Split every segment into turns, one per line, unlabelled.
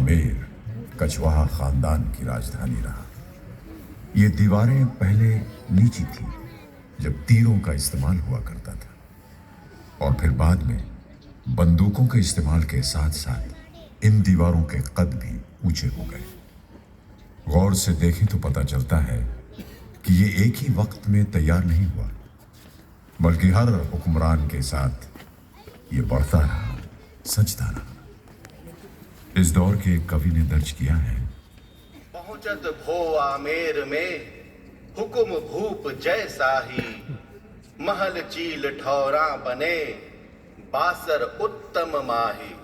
आमेर कछवाहा खानदान की राजधानी रहा। ये दीवारें पहले नीची थी जब तीरों का इस्तेमाल हुआ करता था, और फिर बाद में बंदूकों के इस्तेमाल के साथ साथ इन दीवारों के कद भी ऊंचे हो गए। गौर से देखें तो पता चलता है कि ये एक ही वक्त में तैयार नहीं हुआ, बल्कि हर हुक्मरान के साथ ये बढ़ता रहा, सजता रहा। इस दौर के एक कवि ने दर्ज किया है,
पहुंचत भो आमेर में हुक्म भूप जैसा ही, महल चील ठौरा बने बासर उत्तम माही।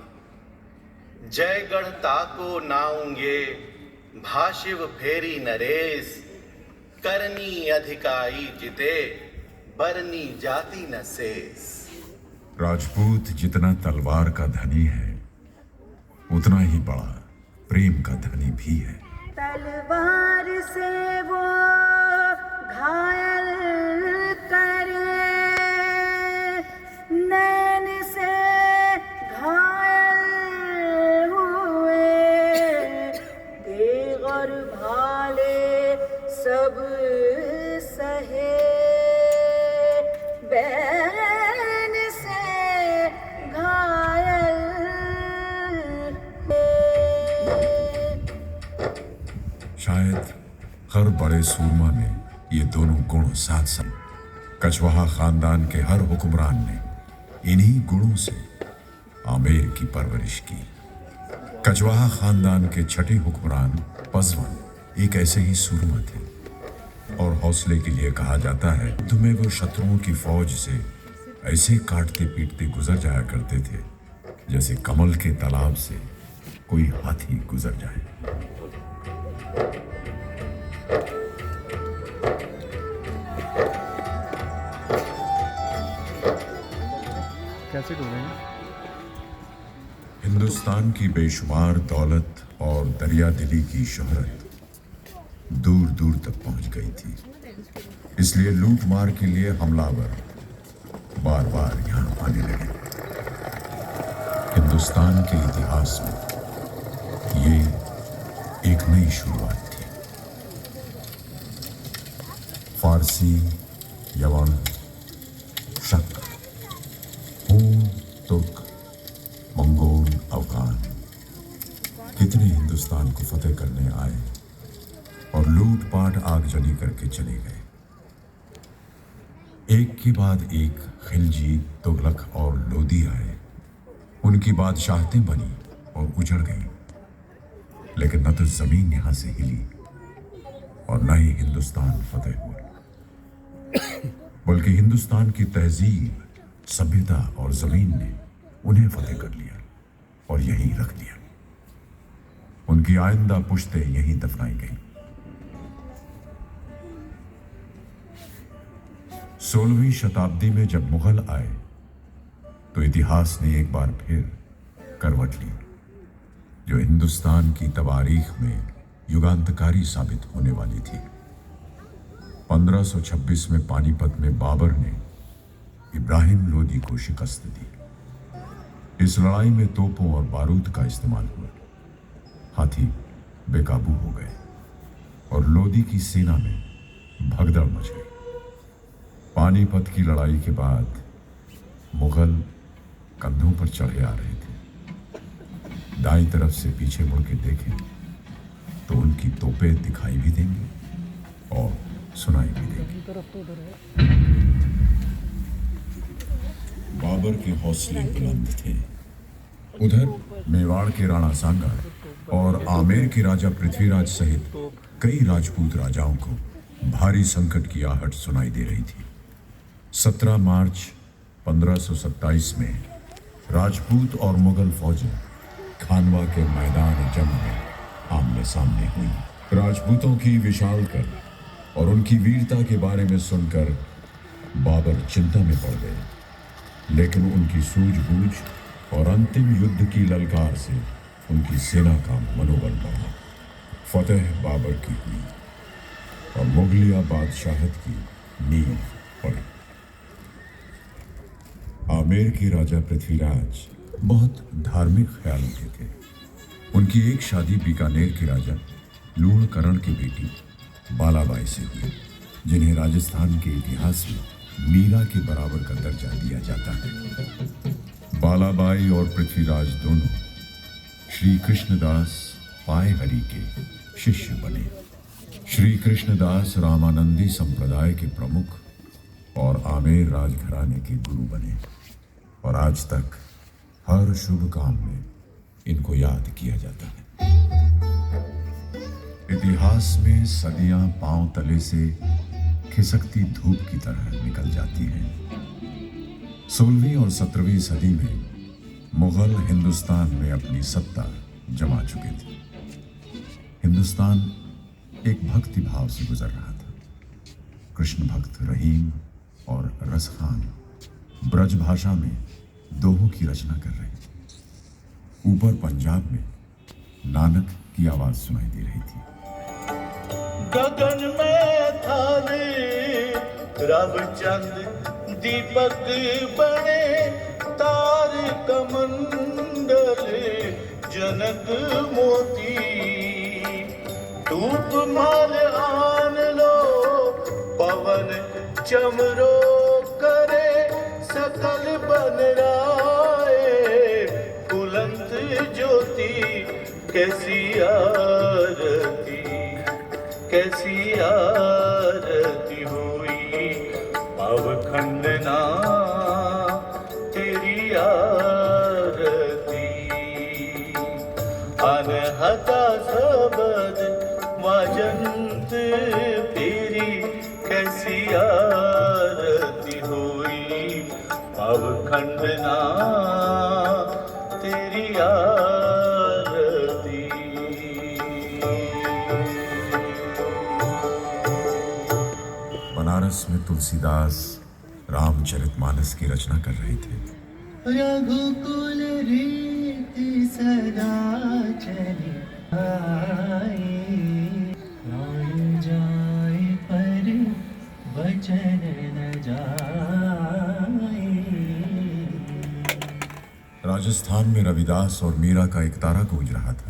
जयगढ़ ताको नाऊंगे भाशिव फेरी नरेश, करनी अधिकाई जिते बरनी जाति न शेष।
राजपूत जितना तलवार का धनी है उतना ही बड़ा प्रेम का धनी भी है।
तलवार से वो घायल करे, नैन से घायल हुए, देवर भाले सब सहे, बैन से घायल
शायद हर बड़े सूरमा में ये दोनों गुण साथ साथ। कछवाहा खानदान के हर हुक्मरान ने इन्हीं गुणों से आमेर की परवरिश की। कछवाहा खानदान के छठे हुक्मरान पजवन एक ऐसे ही सूरमा थे, और हौसले के लिए कहा जाता है तुम्हें वो शत्रुओं की फौज से ऐसे काटते पीटते गुजर जाया करते थे जैसे कमल के तालाब से कोई हाथी गुजर जाए।
कैसे हो रहे हैं?
हिंदुस्तान की बेशुमार दौलत और दरिया दिली की शोहरत दूर दूर तक पहुंच गई थी, इसलिए लूट मार के लिए हमलावर बार बार यहां आने लगे। हिंदुस्तान के इतिहास में ये एक नई शुरुआत थी। फारसी, यवन, शक, हून, तुर्क, मंगोल, अफगान कितने हिंदुस्तान को फतेह करने आए और लूटपाट आगजनी करके चले गए। एक के बाद एक खिलजी, तुगलक और लोदी आए। उनकी बादशाहतें बनी और उजड़ गईं, लेकिन न तो जमीन यहां से हिली और न ही हिंदुस्तान फतेह हुआ, बल्कि हिंदुस्तान की तहजीब, सभ्यता और जमीन ने उन्हें फतेह कर लिया और यहीं रख दिया। उनकी आइंदा पुश्तें यहीं दफनाई गईं। 16वीं शताब्दी में जब मुगल आए तो इतिहास ने एक बार फिर करवट ली, जो हिंदुस्तान की तवारीख में युगांतकारी साबित होने वाली थी। 1526 में पानीपत में बाबर ने इब्राहिम लोदी को शिकस्त दी। इस लड़ाई में तोपों और बारूद का इस्तेमाल हुआ। हाथी बेकाबू हो गए और लोदी की सेना में भगदड़ मच गई। पानीपत की लड़ाई के बाद मुगल कंधों पर चढ़े आ रहे थे। दाईं तरफ से पीछे मुड़ के देखें तो उनकी तोपें दिखाई भी देंगी और सुनाई भी देंगी। बाबर के हौसले बुलंद थे। उधर मेवाड़ के राणा सांगा और आमेर के राजा पृथ्वीराज सहित कई राजपूत राजाओं को भारी संकट की आहट सुनाई दे रही थी। 17 मार्च 1527 में राजपूत और मुगल फौजें खानवा के मैदान जंग में आमने सामने हुई। राजपूतों की विशाल कर और उनकी वीरता के बारे में सुनकर बाबर चिंता में पड़ गए, लेकिन उनकी सूझबूझ और अंतिम युद्ध की ललकार से उनकी सेना का मनोबल बढ़ा। फतेह बाबर की हुई और मुगलिया बादशाहत की नींव पड़ी। आमेर के राजा पृथ्वीराज बहुत धार्मिक ख्याल के थे। उनकी एक शादी बीकानेर के राजा लूणकरण की बेटी बालाबाई से हुई, जिन्हें राजस्थान के इतिहास में मीरा के बराबर का दर्जा दिया जाता है। बालाबाई और पृथ्वीराज दोनों श्री कृष्णदास पायहरि के शिष्य बने। श्री कृष्णदास रामानंदी संप्रदाय के प्रमुख और आमेर राजघराने के गुरु बने और आज तक हर शुभ काम में इनको याद किया जाता है। इतिहास में सदियां पांव तले से खिसकती धूप की तरह निकल जाती हैं। 16वीं और 17वीं सदी में मुगल हिंदुस्तान में अपनी सत्ता जमा चुके थे। हिंदुस्तान एक भक्ति भाव से गुजर रहा था। कृष्ण भक्त रहीम और रसखान ब्रज भाषा में दोहों की रचना कर रहे थे। ऊपर पंजाब में नानक की आवाज सुनाई दे रही थी।
गगन में थाने रवचंद दीपक बने, तार कमंडल जनक मोती, धूप माल आन लो पवन चमरो करे, सकल बन राए कुलंत ज्योति, कैसी आरती कैसी आरती हुई अवखंडना तेरी आरती, अनहता सबद वाजंत तेरी, कैसी आरती हुई अवखंडना तेरी आरती।
बनारस में तुलसीदास रामचरितमानस की रचना कर रहे थे।
रघुकुल रीति सदा चली आए, प्राण जाए पर वचन न जाए।
राजस्थान में रविदास और मीरा का एक तारा गूंज रहा था।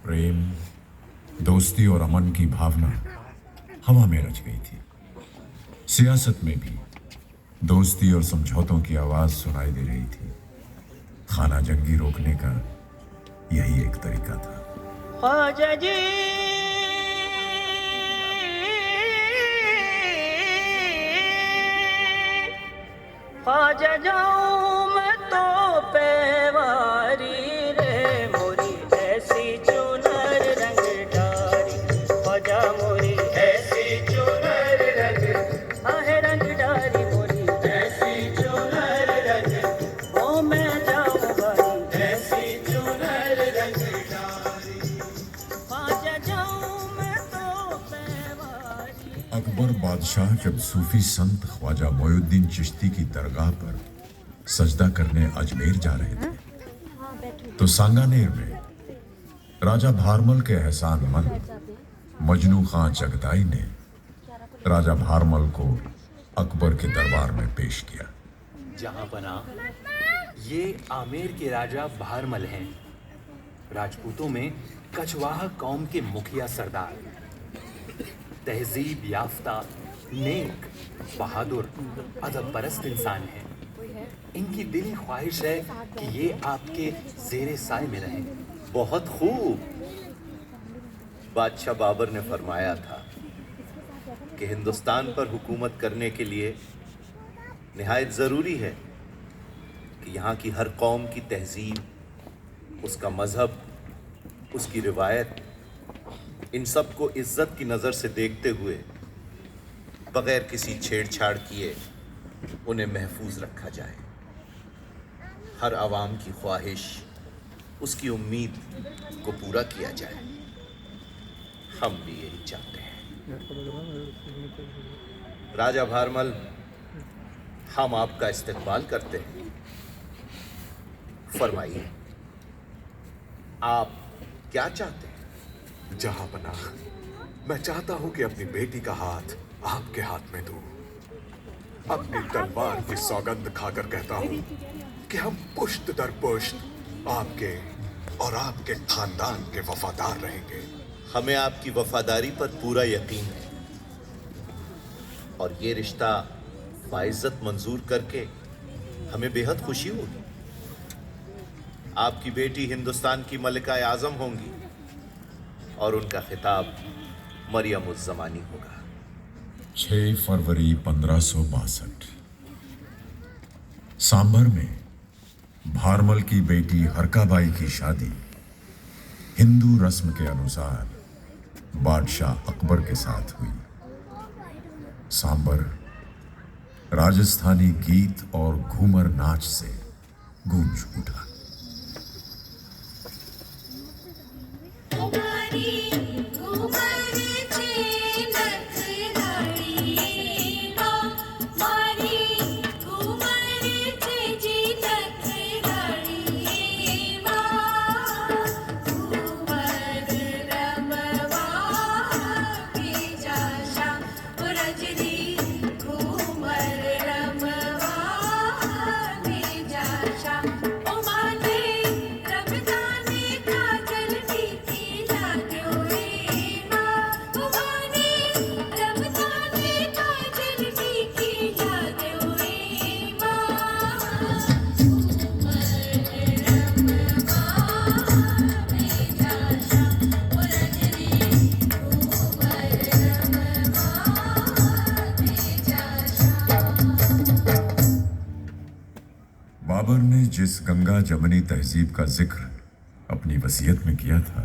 प्रेम, दोस्ती और अमन की भावना हवा में रच गई थी। सियासत में भी दोस्ती और समझौतों की आवाज सुनाई दे रही थी। खाना जंगी रोकने का यही एक तरीका था।
ख्वाजा जी ख्वाजा जाऊं मैं तो पेवारी रे, मोरी ऐसी चुनर रंग डारी, ख्वाजा मोरी ऐसी चुनर रंग आहे रंग डारी, मोरी ऐसी चुनर रंग वो मैं जाऊं भाई, ऐसी चुनर रंग डारी, ख्वाजा जाऊं मैं तो पेवारी।
अकबर बादशाह जब सूफी संत ख्वाजा मोइनुद्दीन चिश्ती की दरगाह पर सजदा करने अजमेर जा रहे थे तो सांगानेर में राजा भारमल के एहसानमंद मजनू खां चगताई ने राजा भारमल को अकबर के दरबार में पेश किया।
जहां बना ये आमेर के राजा भारमल हैं, राजपूतों में कछवाहा कौम के मुखिया सरदार, तहजीब याफ्ता, नेक, बहादुर, अदब परस्त इंसान हैं। इनकी दिली ख्वाहिश है कि ये आपके ज़ेरे साए में रहें।
बहुत खूब। बादशाह बाबर ने फरमाया था कि हिंदुस्तान पर हुकूमत करने के लिए निहायत ज़रूरी है कि यहाँ की हर कौम की तहजीब, उसका मज़हब, उसकी रिवायत, इन सब को इज्जत की नज़र से देखते हुए बग़ैर किसी छेड़छाड़ किए उन्हें महफूज रखा जाए। हर आवाम की ख्वाहिश, उसकी उम्मीद को पूरा किया जाए। हम भी यही चाहते हैं। राजा भारमल, हम आपका इस्तकबाल करते हैं। फरमाइए, आप क्या चाहते हैं?
जहांपनाह, मैं चाहता हूं कि अपनी बेटी का हाथ आपके हाथ में दूं। अपनी तलवार की सौगंध खाकर कहता हूं कि हम पुश्त दर पुश्त आपके और आपके खानदान के वफादार रहेंगे।
हमें आपकी वफादारी पर पूरा यकीन है और ये रिश्ता बाइज्जत मंजूर करके हमें बेहद खुशी होगी। आपकी बेटी हिंदुस्तान की मलिका आज़म होंगी और उनका खिताब मरियम उज़ ज़मानी होगा।
6 फरवरी 1562 सांभर में भारमल की बेटी हरकाबाई की शादी हिंदू रस्म के अनुसार बादशाह अकबर के साथ हुई। सांभर राजस्थानी गीत और घूमर नाच से गूंज उठा। बाबर ने जिस गंगा जमनी तहजीब का जिक्र अपनी वसीयत में किया था,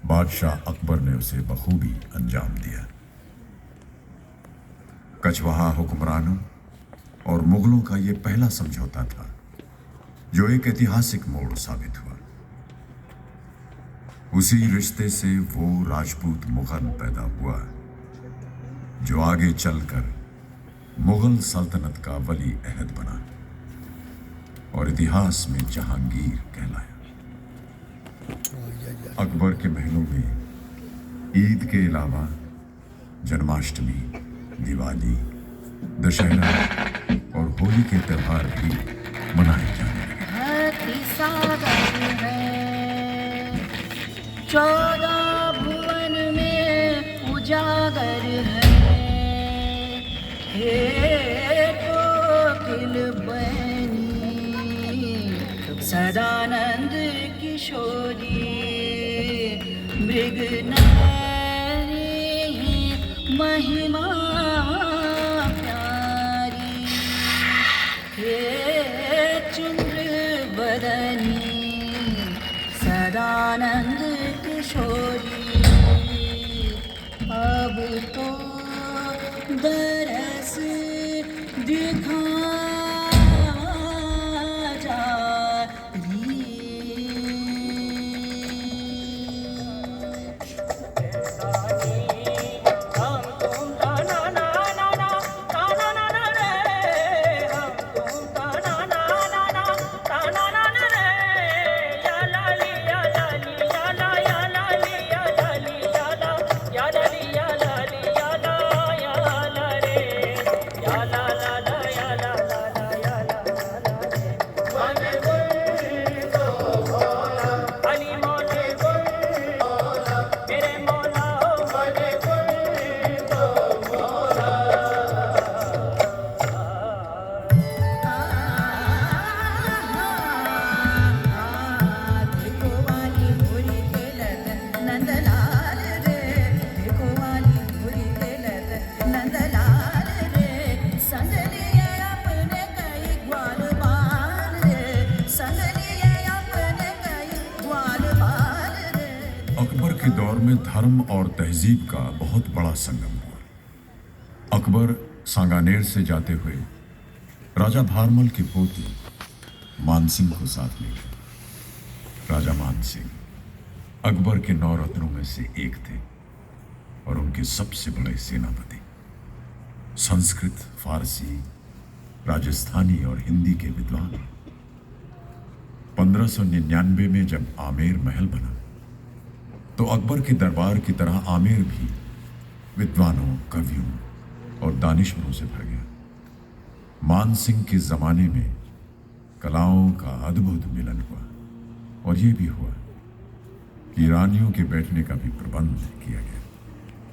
बादशाह अकबर ने उसे बखूबी अंजाम दिया। कछवाहा हुक्मरानों और मुगलों का यह पहला समझौता था जो एक ऐतिहासिक मोड़ साबित हुआ। उसी रिश्ते से वो राजपूत मुगल पैदा हुआ जो आगे चलकर मुगल सल्तनत का वली अहद बना और इतिहास में जहांगीर कहलाया। अकबर के महलों में ईद के अलावा जन्माष्टमी, दिवाली, दशहरा और होली के त्योहार भी मनाए जाने लगे।
धरती सागर है, 14 भुवन में उजागर है। हे कोकिल बनी सदानंद किशोरी, मृग नारी महिमा प्यारी। हे चंद्र बदनी सदानंद किशोरी, अब तो दरस दिखा
या ला ला
के दौर में धर्म और तहजीब का बहुत बड़ा संगम हुआ। अकबर सांगानेर से जाते हुए राजा भारमल की पोती मानसिंह को साथ ले गए। राजा मानसिंह अकबर के 9 रत्नों में से एक थे और उनके सबसे बड़े सेनापति। संस्कृत, फारसी, राजस्थानी और हिंदी के विद्वान। 1599 में जब आमेर महल बना तो अकबर के दरबार की तरह आमेर भी विद्वानों, कवियों और दानिशमंदों से भर गया। मानसिंह के जमाने में कलाओं का अद्भुत मिलन हुआ और यह भी हुआ कि रानियों के बैठने का भी प्रबंध किया गया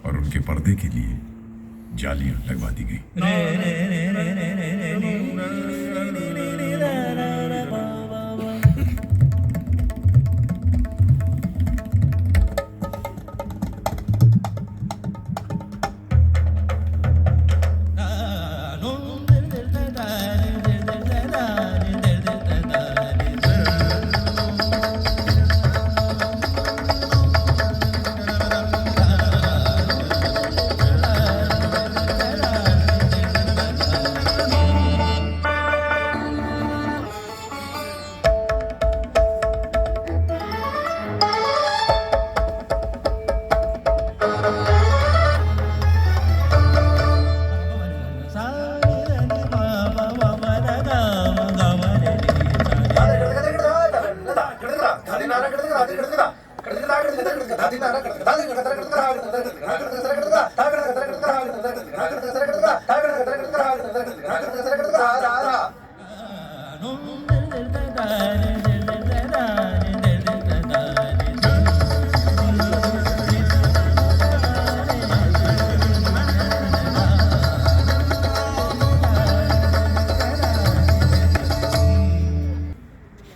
और उनके पर्दे के लिए जालियां लगवा दी गई।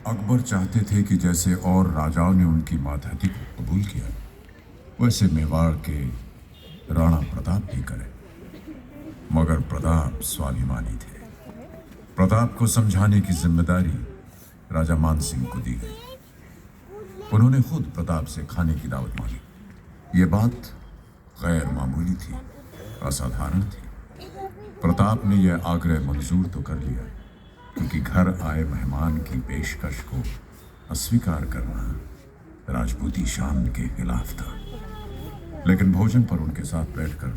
अकबर चाहते थे कि जैसे और राजाओं ने उनकी मातहती को कबूल किया वैसे मेवाड़ के राणा प्रताप भी करें, मगर प्रताप स्वाभिमानी थे। प्रताप को समझाने की जिम्मेदारी राजा मानसिंह को दी गई। उन्होंने खुद प्रताप से खाने की दावत मांगी। ये बात गैर मामूली थी, असाधारण थी। प्रताप ने यह आग्रह मंजूर तो कर लिया क्योंकि घर आए मेहमान की पेशकश को अस्वीकार करना राजपूती शान के खिलाफ था, लेकिन भोजन पर उनके साथ बैठकर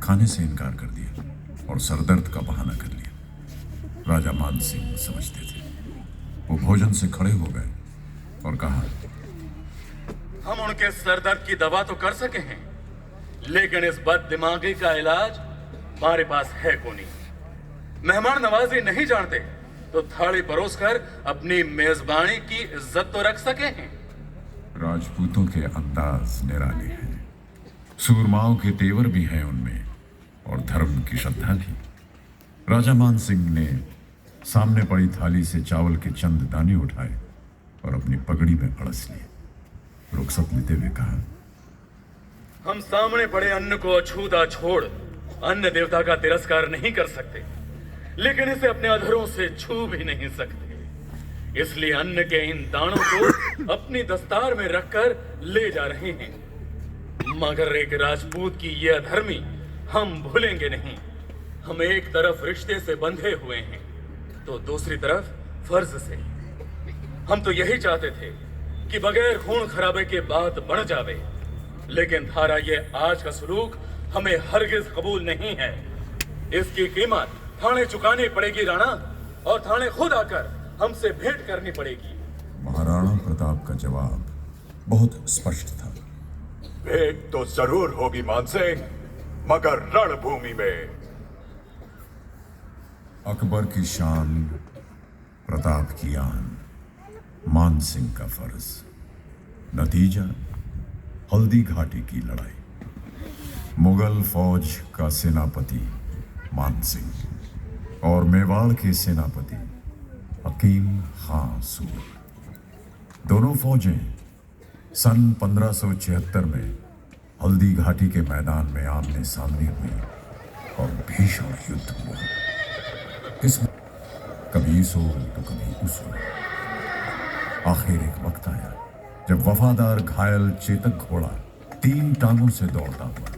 खाने से इनकार कर दिया और सरदर्द का बहाना कर लिया। राजा मानसिंह समझते थे। वो भोजन से खड़े हो गए और कहा,
हम उनके सरदर्द की दवा तो कर सके हैं, लेकिन इस बददिमागी का इलाज हमारे पास है को नहीं। मेहमान नवाजी नहीं जानते तो थाली परोसकर अपनी मेजबानी की इज्जत तो रख सके हैं।
राजपूतों के अंदाज निराले हैं, सूरमाओं के तेवर भी हैं उनमें और धर्म की श्रद्धा भी। राजा मान सिंह ने सामने पड़ी थाली से चावल के चंद दाने उठाए और अपनी पगड़ी में अड़स लिए। रुखसत लेते हुए कहा,
हम सामने पड़े अन्न को अछूता छोड़ अन्न देवता का तिरस्कार नहीं कर सकते, लेकिन इसे अपने अधरों से छू भी नहीं सकते। इसलिए अन्न के इन दानों को अपनी दस्तार में रखकर ले जा रहे हैं। मगर एक राजपूत की ये अधर्मी हम भूलेंगे नहीं। हम एक तरफ रिश्ते से बंधे हुए हैं तो दूसरी तरफ फर्ज से। हम तो यही चाहते थे कि बगैर खून खराबे के बात बढ़ जावे, लेकिन थारा ये आज का सलूक हमें हरगिज कबूल नहीं है। इसकी कीमत थाने चुकानी पड़ेगी राणा, और थाने खुद आकर हमसे भेंट करनी पड़ेगी।
महाराणा प्रताप का जवाब बहुत स्पष्ट था।
भेंट तो जरूर होगी मानसिंह, मगर रणभूमि में।
अकबर की शान, प्रताप की आन, मान सिंह का फर्ज। नतीजा हल्दी घाटी की लड़ाई। मुगल फौज का सेनापति मान सिंह और मेवाड़ के सेनापति हकीम खां सूर, दोनों फौजें सन 1576 में हल्दी घाटी के मैदान में आमने सामने हुई और भीषण युद्ध हुआ। इसमें कभी इस ओर तो कभी उस ओर। आखिर एक वक्त आया जब वफादार घायल चेतक घोड़ा 3 टांगों से दौड़ता हुआ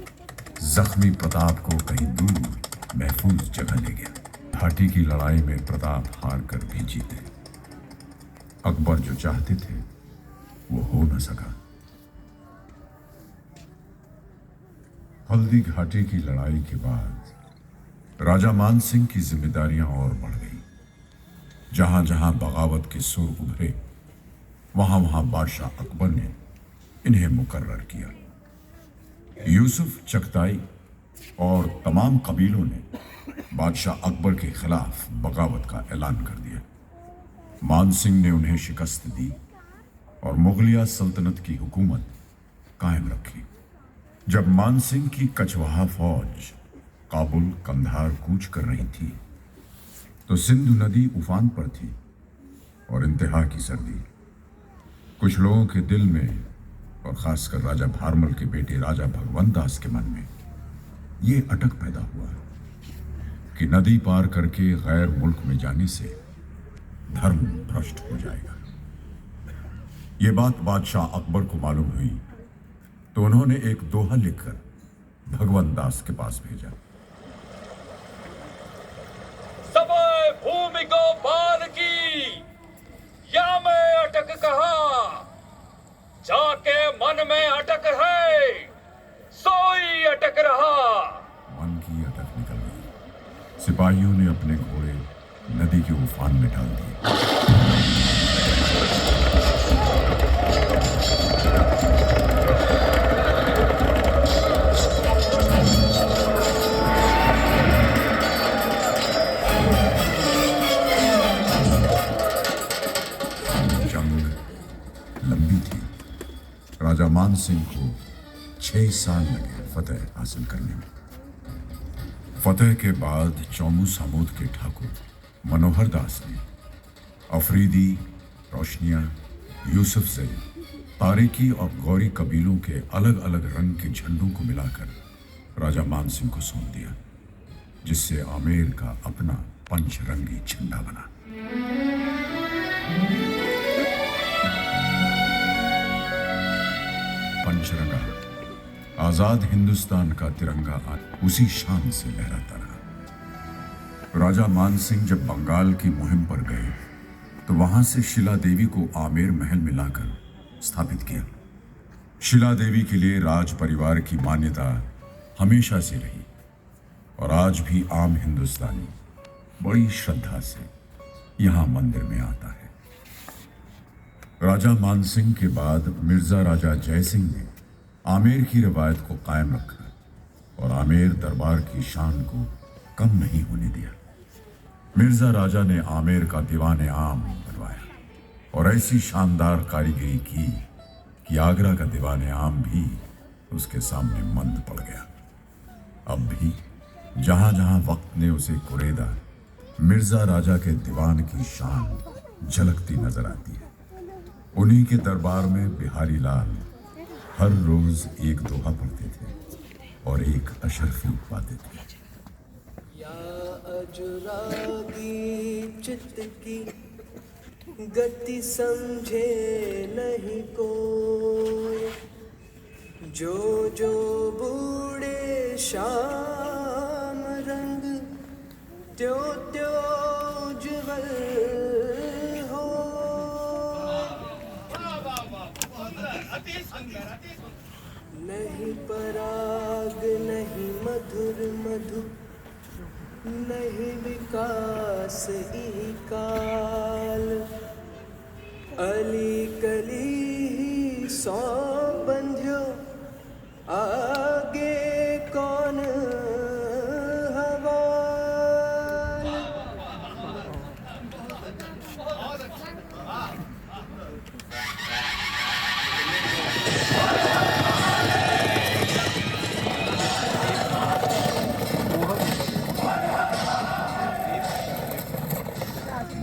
जख्मी प्रताप को कहीं दूर महफूज जगह ले गया। घाटी की लड़ाई में प्रताप हार कर भी जीते। अकबर जो चाहते थे वो हो न सका। हल्दी घाटी की लड़ाई के बाद राजा मान सिंह की जिम्मेदारियां और बढ़ गई। जहां जहां बगावत के सुर उभरे वहां वहां बादशाह अकबर ने इन्हें मुकर्रर किया। यूसुफ चगताई और तमाम कबीलों ने बादशाह अकबर के खिलाफ बगावत का ऐलान कर दिया। मान सिंह ने उन्हें शिकस्त दी और मुगलिया सल्तनत की हुकूमत कायम रखी। जब मान सिंह की कछवाहा फौज काबुल कंधार कूच कर रही थी तो सिंधु नदी उफान पर थी और इंतहा की सर्दी। कुछ लोगों के दिल में और खासकर राजा भारमल के बेटे राजा भगवंत दास के मन में ये अटक पैदा हुआ कि नदी पार करके गैर मुल्क में जाने से धर्म भ्रष्ट हो जाएगा। ये बात बादशाह अकबर को मालूम हुई तो उन्होंने एक दोहा लिखकर भगवंत दास के पास भेजा।
समय भूमि को पार की या मैं अटक कहा, जाके मन में अटक है सोई अटक रहा।
मन की अटक निकल गई। सिपाहियों ने अपने घोड़े नदी के उफान में डाल दिए। जंग लंबी थी। राजा मान सिंह को 6 साल लगे फतेह हासिल करने में। फतेह के बाद चौमू सामोद के ठाकुर मनोहर दास ने अफरीदी, रोशनिया, यूसुफ से तारिकी और गौरी कबीलों के अलग अलग रंग के झंडों को मिलाकर राजा मान सिंह को सौंप दिया, जिससे आमेर का अपना पंचरंगी झंडा बना। पंचरंगा आजाद हिंदुस्तान का तिरंगा आज उसी शान से लहराता रहा। राजा मान सिंह जब बंगाल की मुहिम पर गए तो वहां से शिला देवी को आमेर महल में लाकर स्थापित किया। शिला देवी के लिए राज परिवार की मान्यता हमेशा से रही और आज भी आम हिंदुस्तानी बड़ी श्रद्धा से यहां मंदिर में आता है। राजा मान सिंह के बाद मिर्जा राजा जय सिंह ने आमेर की रवायत को कायम रखा और आमेर दरबार की शान को कम नहीं होने दिया। मिर्जा राजा ने आमेर का दीवाने आम बनवाया और ऐसी शानदार कारीगरी की कि आगरा का दीवाने आम भी उसके सामने मंद पड़ गया। अब भी जहां जहां वक्त ने उसे कुरेदा, मिर्जा राजा के दीवान की शान झलकती नजर आती है। उन्हीं के दरबार में बिहारी लाल हर रोज एक दोहा पढ़ते थे और एक अशरफी पाते थे।
या अजुरागी चित्त की गति समझे नहीं कोई, जो जो बूढ़े शाम रंग त्यो त्यो ज्वल हो। नहीं पराग नहीं मधुर मधु, नहीं विकास ही काल, अली कली ही सौ बंध्यो, आगे कौन हवा।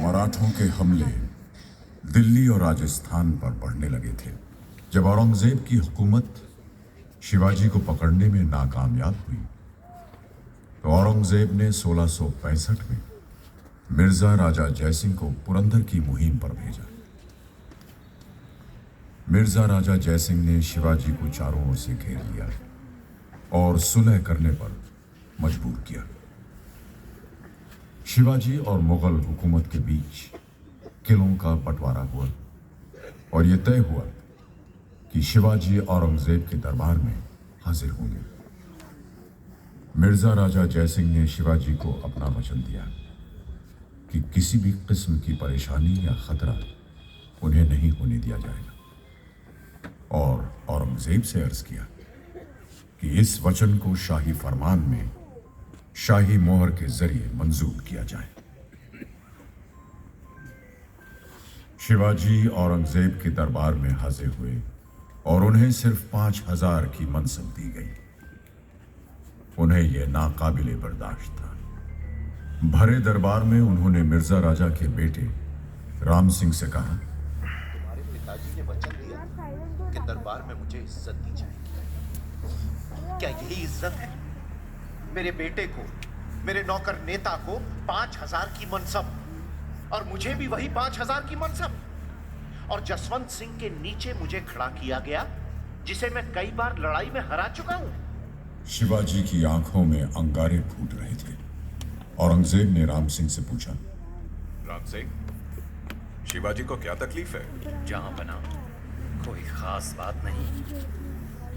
मराठों के हमले दिल्ली और राजस्थान पर बढ़ने लगे थे। जब औरंगजेब की हुकूमत शिवाजी को पकड़ने में नाकामयाब हुई तो औरंगजेब ने 1665 में मिर्जा राजा जयसिंह को पुरंदर की मुहिम पर भेजा। मिर्जा राजा जयसिंह ने शिवाजी को चारों ओर से घेर लिया और सुलह करने पर मजबूर किया। शिवाजी और मुगल हुकूमत के बीच किलों का बंटवारा हुआ और यह तय हुआ कि शिवाजी औरंगजेब के दरबार में हाजिर होंगे। मिर्जा राजा जयसिंह ने शिवाजी को अपना वचन दिया कि किसी भी किस्म की परेशानी या खतरा उन्हें नहीं होने दिया जाएगा, और औरंगजेब से अर्ज किया कि इस वचन को शाही फरमान में शाही मोहर के जरिए मंजूर किया जाए। शिवाजी औरंगजेब के दरबार में हाजिर हुए और उन्हें सिर्फ 5000 की मनसब दी गई। उन्हें यह नाकाबिले बर्दाश्त था। भरे दरबार में उन्होंने मिर्जा राजा के बेटे राम सिंह से कहा,
हमारे पिताजी ने वचन दिया कि दरबार में मुझे इज्जत दी जाएगी। क्या यही इज्जत है? मेरे बेटे को, मेरे नौकर नेता को 5000 की मनसब, और मुझे भी वही 5000 की मनसब, और जसवंत सिंह के नीचे मुझे खड़ा किया गया, जिसे मैं कई बार लड़ाई में हरा चुका हूं।
शिवाजी की आंखों में अंगारे फूट रहे थे। औरंगजेब ने राम सिंह से पूछा,
राम सिंह, शिवाजी को क्या तकलीफ है?
जहां बना कोई खास बात नहीं।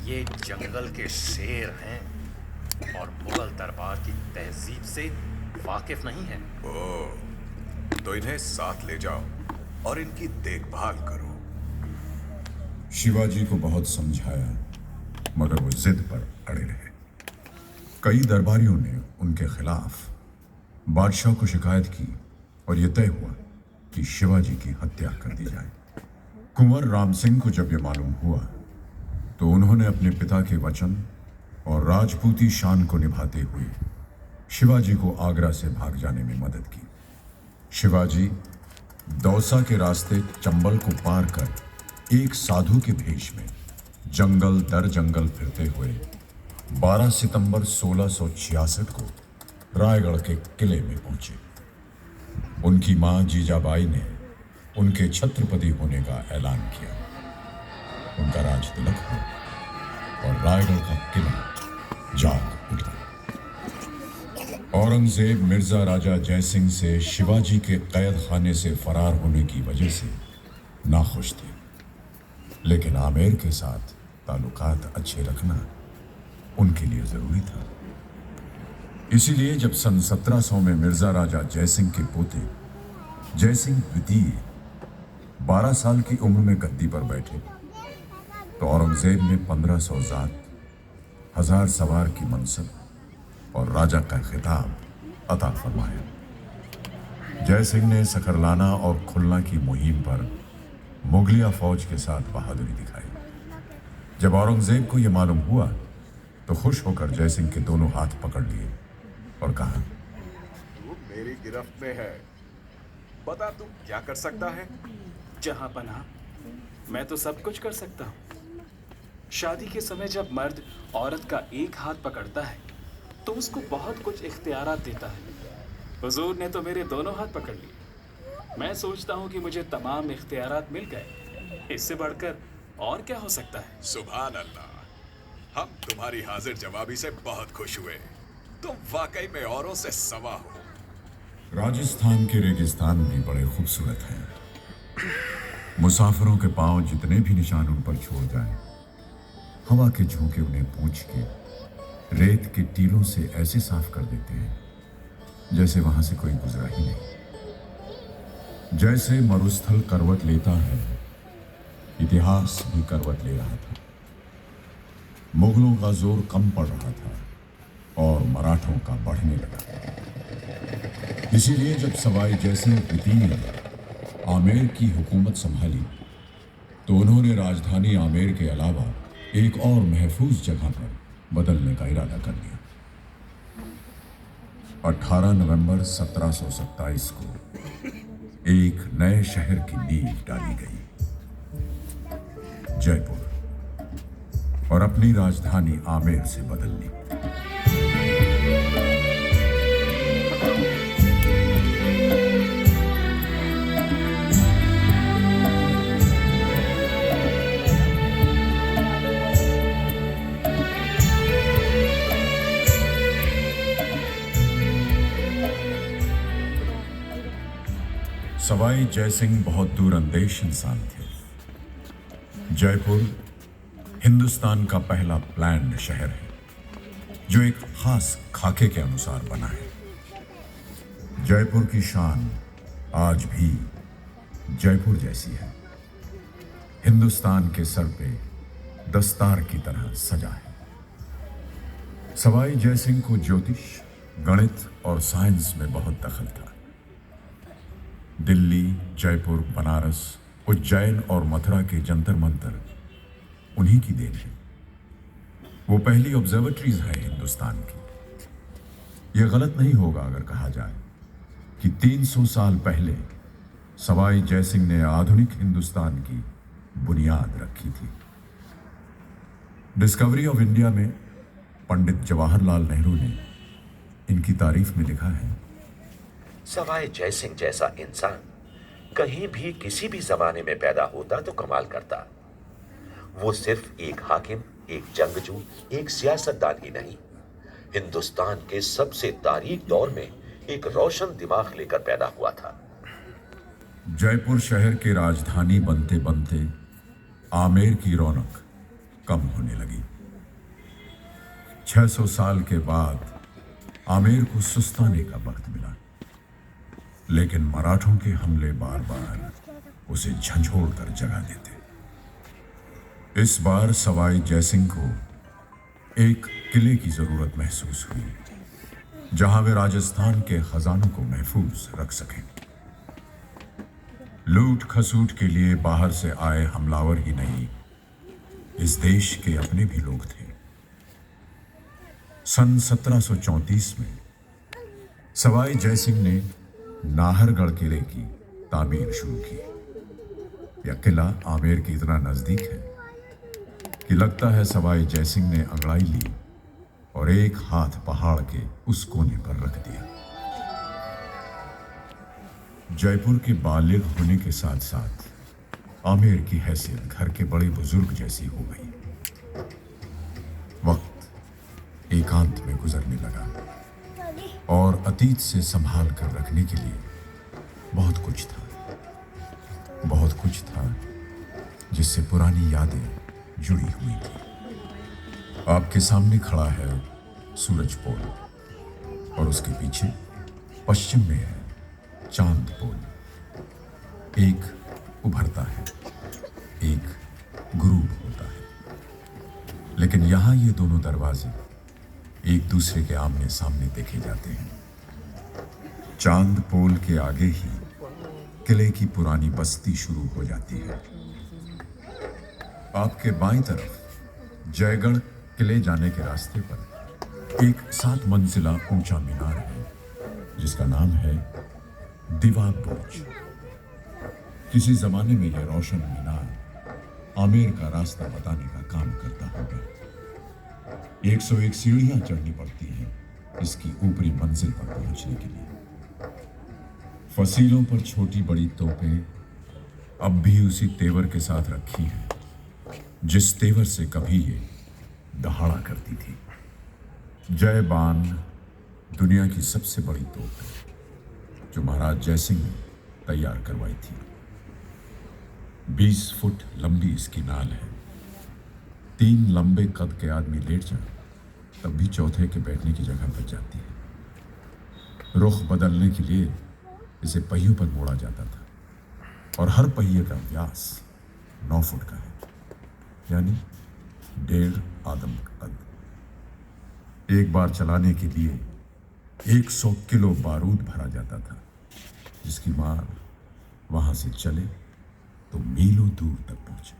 ये जंगल के शेर हैं और मुगल दरबार की तहजीब से वाकिफ नहीं है।
ओह, तो इन्हें साथ ले जाओ और इनकी देखभाल करो।
शिवाजी को बहुत समझाया मगर वो जिद पर अड़े रहे। कई दरबारियों ने उनके खिलाफ बादशाह को शिकायत की और यह तय हुआ कि शिवाजी की हत्या कर दी जाए। कुंवर राम सिंह को जब यह मालूम हुआ तो उन्होंने अपने पिता के वचन और राजपूती शान को निभाते हुए शिवाजी को आगरा से भाग जाने में मदद की। शिवाजी दौसा के रास्ते चंबल को पार कर एक साधु के भेष में जंगल दर जंगल फिरते हुए 12 सितंबर 1666 को रायगढ़ के किले में पहुंचे। उनकी मां जीजाबाई ने उनके छत्रपति होने का ऐलान किया। उनका राज तिलक हुआ और रायगढ़ का किला जाग उठा। औरंगजेब मिर्जा राजा जयसिंह से शिवाजी के कैद खाने से फरार होने की वजह से नाखुश थे, लेकिन आमेर के साथ ताल्लुकात अच्छे रखना उनके लिए जरूरी था। इसीलिए जब सन 1700 में मिर्जा राजा जयसिंह के पोते जयसिंह द्वितीय 12 साल की उम्र में गद्दी पर बैठे तो औरंगजेब ने 1500 जात, 1000 सवार की मनसब और राजा का खिताब अता फरमाया। जयसिंह ने सकरलाना और खुलना की मुहिम पर मुगलिया फौज के साथ बहादुरी दिखाई। जब औरंगजेब को यह मालूम हुआ तो खुश होकर जयसिंह के दोनों हाथ पकड़ लिए और कहा,
तू मेरी गिरफ्त में है, बता तू क्या कर सकता है?
जहां पना मैं तो सब कुछ कर सकता हूँ। शादी के समय जब मर्द औरत का एक हाथ पकड़ता है तो उसको बहुत कुछ इख्तियारात देता है। हुजूर ने तो मेरे दोनों हाथ पकड़ लिए। मैं सोचता हूँ कि मुझे तमाम इख्तियारात मिल गए। इससे बढ़कर और क्या हो सकता है?
सुभान अल्लाह, हम तुम्हारी हाजिर जवाबी से बहुत खुश हुए। तुम वाकई में औरों से सवा हो।
राजस्थान के रेगिस्तान भी बड़े खूबसूरत हैं। मुसाफिरों के पांव जितने भी निशान उन पर छोड़ जाएं, हवा के झोंके उन्हें पूंछ के रेत के टीलों से ऐसे साफ कर देते हैं जैसे वहां से कोई गुजरा ही नहीं। जैसे मरुस्थल करवट लेता है, इतिहास भी करवट ले रहा था। मुगलों का जोर कम पड़ रहा था और मराठों का बढ़ने लगा। इसीलिए जब सवाई जयसिंह द्वितीय ने आमेर की हुकूमत संभाली तो उन्होंने राजधानी आमेर के अलावा एक और महफूज जगह पर बदलने का इरादा कर लिया। 18 नवंबर 1727 को एक नए शहर की नींव डाली गई, जयपुर, और अपनी राजधानी आमेर से बदल ली। सवाई जयसिंह बहुत दूरंदेश इंसान थे। जयपुर हिंदुस्तान का पहला प्लान्ड शहर है जो एक खास खाके के अनुसार बना है। जयपुर की शान आज भी जयपुर जैसी है। हिंदुस्तान के सर पे दस्तार की तरह सजा है। सवाई जयसिंह को ज्योतिष, गणित और साइंस में बहुत दखल था। दिल्ली, जयपुर, बनारस, उज्जैन और मथुरा के जंतर मंतर उन्हीं की देन है। वो पहली ऑब्जर्वेटरीज है हिंदुस्तान की। यह गलत नहीं होगा अगर कहा जाए कि 300 साल पहले सवाई जयसिंह ने आधुनिक हिंदुस्तान की बुनियाद रखी थी। डिस्कवरी ऑफ इंडिया में पंडित जवाहरलाल नेहरू ने इनकी तारीफ में लिखा है,
सवाई जयसिंह जैसा इंसान कहीं भी किसी भी जमाने में पैदा होता तो कमाल करता। वो सिर्फ एक हाकिम, एक जंगजू, एक सियासतदान ही नहीं, हिंदुस्तान के सबसे तारीख दौर में एक रोशन दिमाग लेकर पैदा हुआ था।
जयपुर शहर के राजधानी बनते बनते आमेर की रौनक कम होने लगी। 600 साल के बाद आमेर को सुस्ताने का वक्त मिला, लेकिन मराठों के हमले बार बार उसे झंझोड़ कर जगा देते। इस बार सवाई जयसिंह को एक किले की जरूरत महसूस हुई जहां वे राजस्थान के खजानों को महफूज रख सकें। लूट खसूट के लिए बाहर से आए हमलावर ही नहीं, इस देश के अपने भी लोग थे। सन 1734 में सवाई जयसिंह ने नाहरगढ़ किले की तामीर शुरू की। यह किला आमेर के इतना नजदीक है कि लगता है सवाई जयसिंह ने अंगड़ाई ली और एक हाथ पहाड़ के उस कोने पर रख दिया। जयपुर के बालिग होने के साथ साथ आमेर की हैसियत घर के बड़े बुजुर्ग जैसी हो गई। वक्त एकांत में गुजरने लगा और अतीत से संभाल कर रखने के लिए बहुत कुछ था जिससे पुरानी यादें जुड़ी हुई थी। आपके सामने खड़ा है सूरज पोल और उसके पीछे पश्चिम में है चांद पोल। एक उभरता है, एक गुरूब होता है, लेकिन यहां ये दोनों दरवाजे एक दूसरे के आमने सामने देखे जाते हैं। चांद पोल के आगे ही किले की पुरानी बस्ती शुरू हो जाती है। आपके बाईं तरफ जयगढ़ किले जाने के रास्ते पर एक 7 मंजिला ऊंचा मीनार है जिसका नाम है दीवार बुर्ज। किसी जमाने में यह रोशन मीनार आमेर का रास्ता बताने का काम करता होगा। 101 सीढ़ियां चढ़नी पड़ती हैं इसकी ऊपरी मंजिल पर पहुंचने के लिए। फसीलों पर छोटी बड़ी तोपें अब भी उसी तेवर के साथ रखी हैं जिस तेवर से कभी ये दहाड़ा करती थी। जय बान दुनिया की सबसे बड़ी तोप है जो महाराज जयसिंह ने तैयार करवाई थी। 20 फुट लंबी इसकी नाल है। 3 लंबे कद के आदमी लेट जाए तब भी चौथे के बैठने की जगह बच जाती है। रुख बदलने के लिए इसे पहियों पर मोड़ा जाता था और हर पहिए का व्यास 9 फुट का है, यानी 1.5 आदम कद। एक बार चलाने के लिए 100 किलो बारूद भरा जाता था जिसकी मार वहां से चले तो मीलों दूर तक पहुंचे।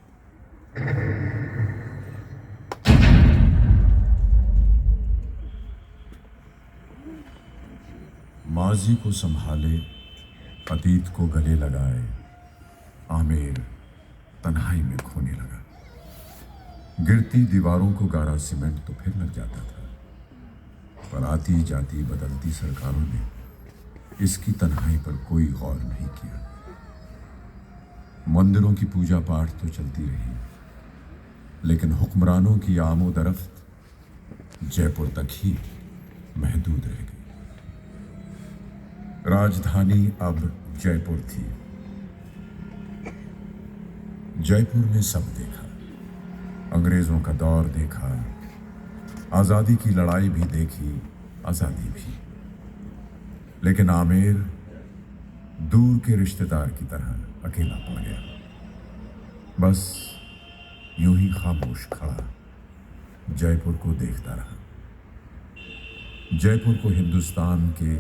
माजी को संभाले, अतीत को गले लगाए, आमेर तन्हाई में खोने लगा। गिरती दीवारों को गाढ़ा सीमेंट तो फिर लग जाता था, पर आती जाती बदलती सरकारों ने इसकी तन्हाई पर कोई गौर नहीं किया। मंदिरों की पूजा पाठ तो चलती रही, लेकिन हुक्मरानों की आमोदरफ्त जयपुर तक ही महदूद रह गई। राजधानी अब जयपुर थी। जयपुर में सब देखा, अंग्रेजों का दौर देखा, आजादी की लड़ाई भी देखी, आजादी भी। लेकिन आमेर दूर के रिश्तेदार की तरह अकेला पड़ गया। बस यूं ही खामोश खड़ा जयपुर को देखता रहा। जयपुर को हिंदुस्तान के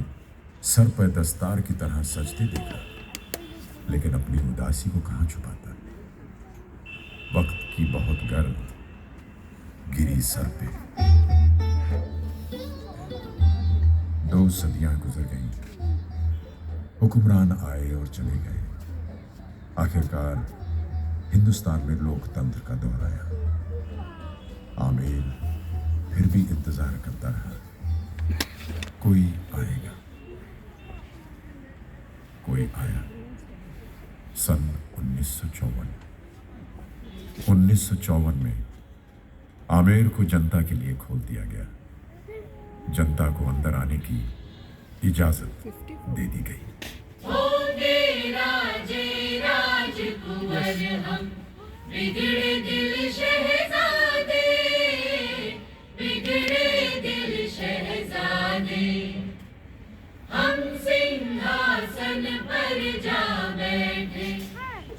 सर पर दस्तार की तरह सजते देखा, लेकिन अपनी उदासी को कहां छुपाता। वक्त की बहुत गर्द गिरी सर पे। 2 सदियां गुजर गईं, हुक्मरान आए और चले गए। आखिरकार हिंदुस्तान में लोकतंत्र का दौर आया। आमेर फिर भी इंतजार करता रहा, कोई आएगा। कोई आया। सन 1954 में आमेर को जनता के लिए खोल दिया गया। जनता को अंदर आने की इजाजत दे दी गई।
राजकुंवर हम बिगड़े दिल शहजादे, बिगड़े दिल शहजादे, हम सिंहासन पर जा बैठे,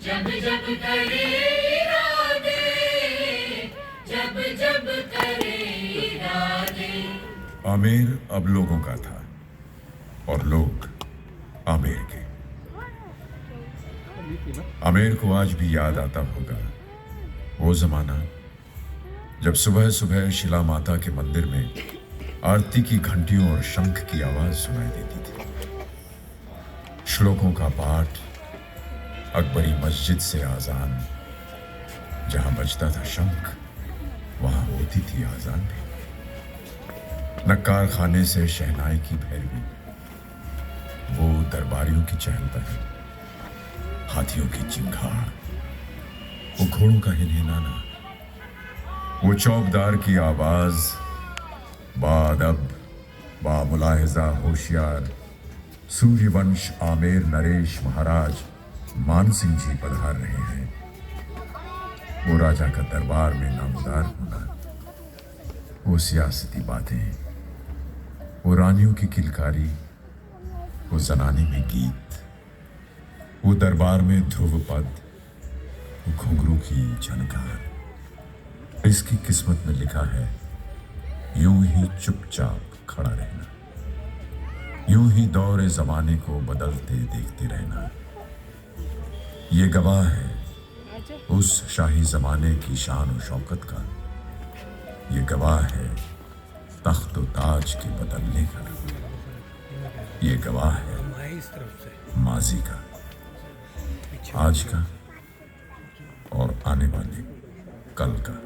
जब जब करे इरादे, जब जब करे इरादे।
आमेर अब लोगों का था और लोग आमेर के। आमेर को आज भी याद आता होगा वो जमाना जब सुबह सुबह शिला माता के मंदिर में आरती की घंटियों और शंख की आवाज सुनाई देती थी। श्लोकों का पाठ, अकबरी मस्जिद से आजान, जहां बजता था शंख वहां होती थी आजान भी। नक्कार खाने से शहनाई की भैरवी, वो दरबारियों की चहल पहल, हाथियों की चिंगाड़, वो घोड़ों का हिनहिनाना, वो चौकदार की आवाज, बाअदब, बामुलाहिजा होशियार सूर्यवंश आमेर नरेश महाराज मानसिंह जी पधार रहे हैं। वो राजा का दरबार में नामदार होना, वो सियासती बातें, वो रानियों की किलकारी, वो जनाने में गीत, वो दरबार में ध्रुव पद, वो घुंघरू की झनकार। इसकी किस्मत में लिखा है यूं ही चुपचाप खड़ा रहना, यूं ही दौरे जमाने को बदलते देखते रहना। ये गवाह है उस शाही जमाने की शान और शौकत का। ये गवाह है तख्त व ताज के बदलने का। ये गवाह है माजी का, आज का और आने वाले कल का।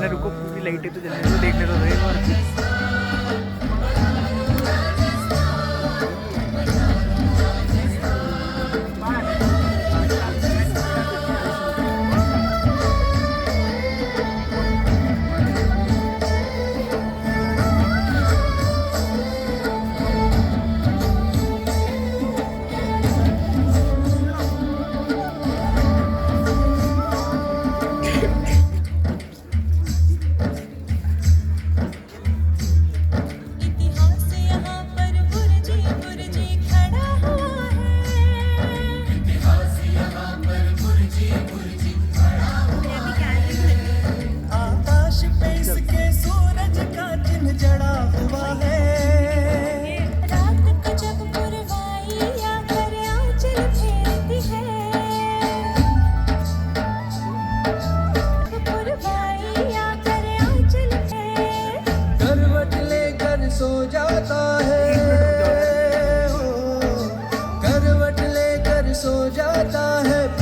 रुको, पूरी लाइटें तो जलने दो, देखने तो सही बात।
सो जाता है।